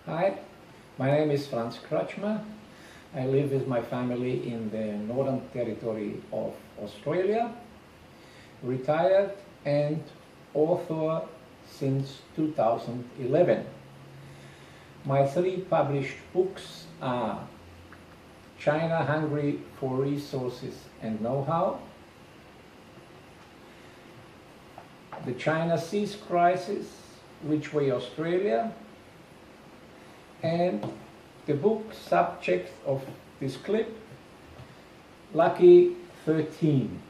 Hi, my name is Franz Kretschmer. I live with my family in the Northern Territory of Australia, retired and author since 2011. My three published books are China Hungry for Resources and Know-How, The China Seas Crisis, Which Way Australia, and the book subject of this clip, Lucky 13.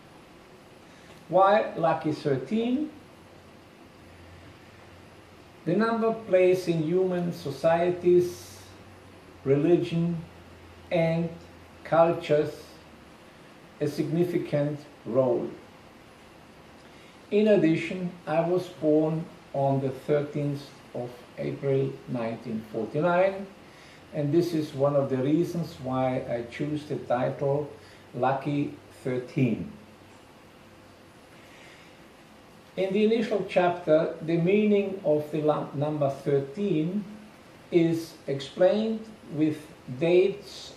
Why Lucky 13? The number plays in human societies, religion, and cultures a significant role. In addition, I was born on the 13th of April 1949, and this is one of the reasons why I choose the title Lucky 13. In the initial chapter, the meaning of the number 13 is explained with dates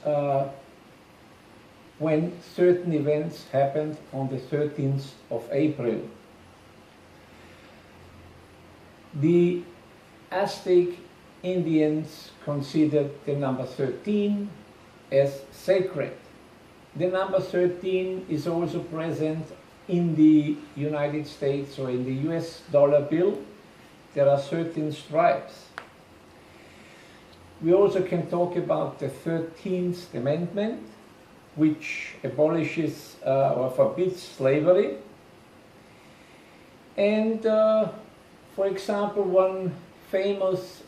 when certain events happened on the 13th of April. The Aztec Indians considered the number 13 as sacred. The number 13 is also present in the United States, or in the US dollar bill. There are 13 stripes. We also can talk about the 13th Amendment, which abolishes or forbids slavery. And for example, one famous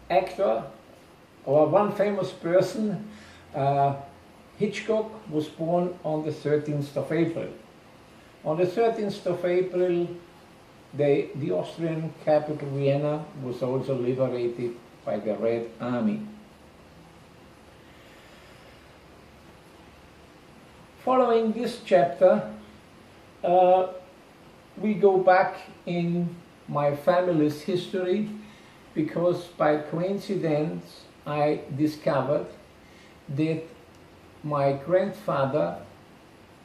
actor, or one famous person, Hitchcock, was born on the 13th of April. On the 13th of April, the Austrian capital, Vienna, was also liberated by the Red Army. Following this chapter, we go back in my family's history, because by coincidence I discovered that my grandfather,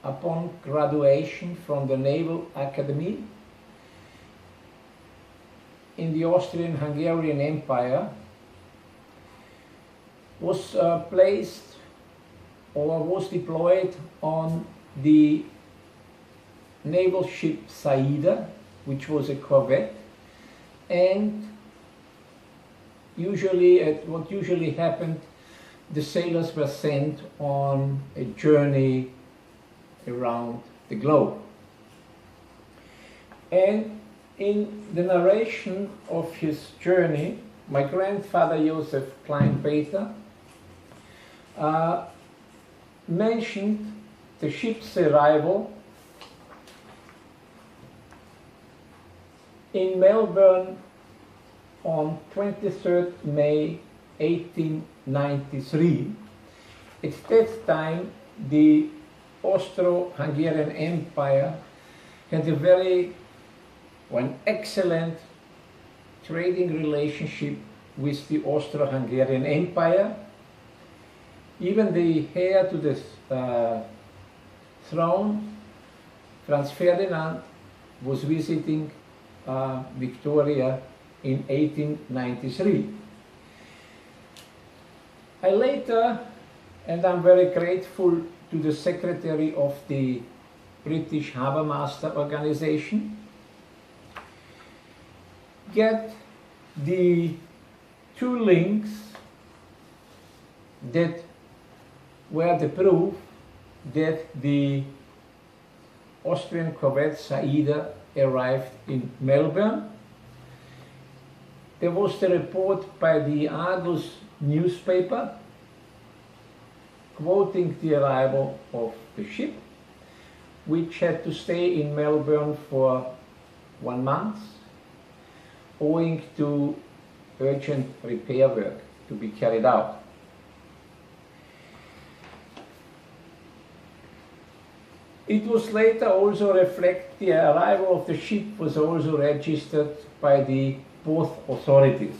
upon graduation from the Naval Academy in the Austro-Hungarian Empire, was placed or was deployed on the naval ship Saida, which was a corvette, and what usually happened, the sailors were sent on a journey around the globe. And in the narration of his journey, my grandfather Joseph Klein-Peter mentioned the ship's arrival in Melbourne on 23rd May 1893. At that time, the Austro-Hungarian Empire had an excellent trading relationship with the Austro-Hungarian Empire. Even the heir to the throne, Franz Ferdinand, was visiting Victoria in 1893. I later, and I'm very grateful to the secretary of the British Harbour Master Organization, get the two links that were the proof that the Austrian corvette Saida arrived in Melbourne. There was the report by the Argus newspaper quoting the arrival of the ship, which had to stay in Melbourne for 1 month, owing to urgent repair work to be carried out. It was later also reflected, the arrival of the ship was also registered by the both authorities.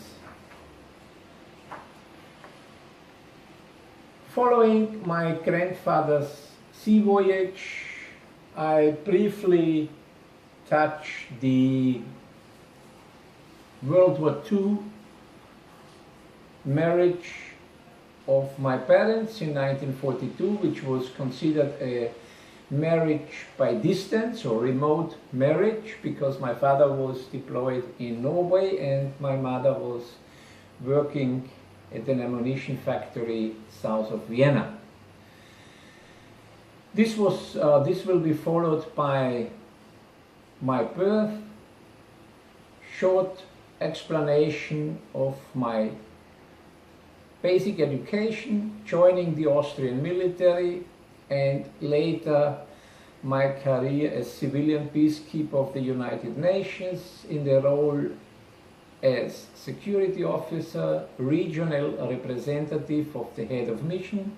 Following my grandfather's sea voyage, I briefly touched the World War II marriage of my parents in 1942, which was considered a marriage by distance or remote marriage, because my father was deployed in Norway and my mother was working at an ammunition factory south of Vienna. This will be followed by my birth, short explanation of my basic education, joining the Austrian military, and later my career as civilian peacekeeper of the United Nations in the role as security officer, regional representative of the head of mission,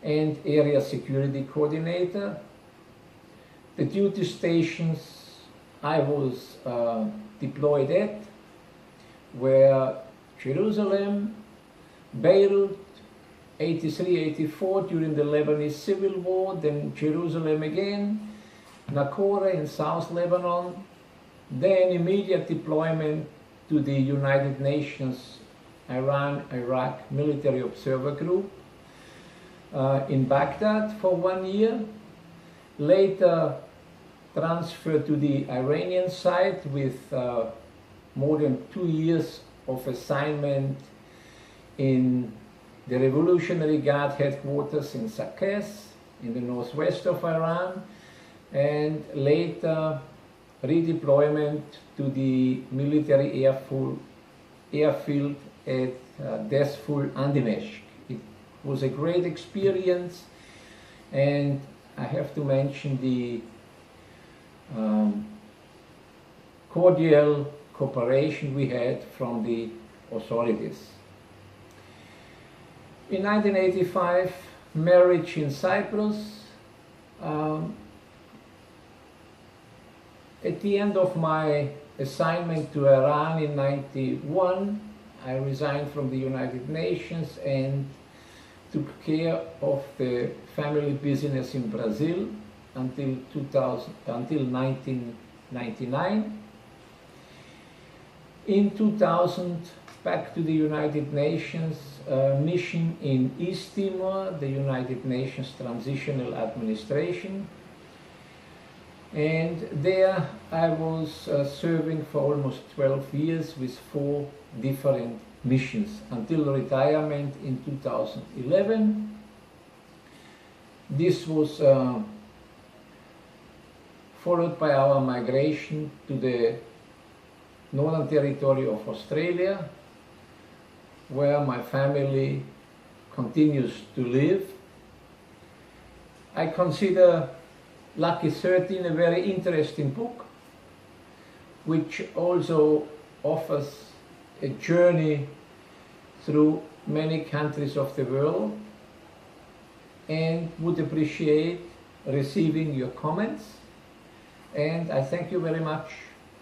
and area security coordinator. The duty stations I was deployed at were Jerusalem, Beirut, 83-84 during the Lebanese Civil War, then Jerusalem again, Nakora in South Lebanon, then immediate deployment to the United Nations Iran-Iraq Military Observer Group in Baghdad for 1 year, later transferred to the Iranian side with more than 2 years of assignment in the Revolutionary Guard headquarters in Saqqez in the northwest of Iran, and later redeployment to the military airfield at Desful Andimeshk. It was a great experience, and I have to mention the cordial cooperation we had from the authorities. In 1985, marriage in Cyprus. At the end of my assignment to Iran in 1991, I resigned from the United Nations and took care of the family business in Brazil until 1999. In 2000, back to the United Nations mission in East Timor, the United Nations Transitional Administration. And there I was serving for almost 12 years with 4 different missions until retirement in 2011. This was followed by our migration to the Northern Territory of Australia, where my family continues to live. I consider Lucky 13 a very interesting book, which also offers a journey through many countries of the world, and would appreciate receiving your comments. And I thank you very much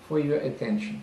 for your attention.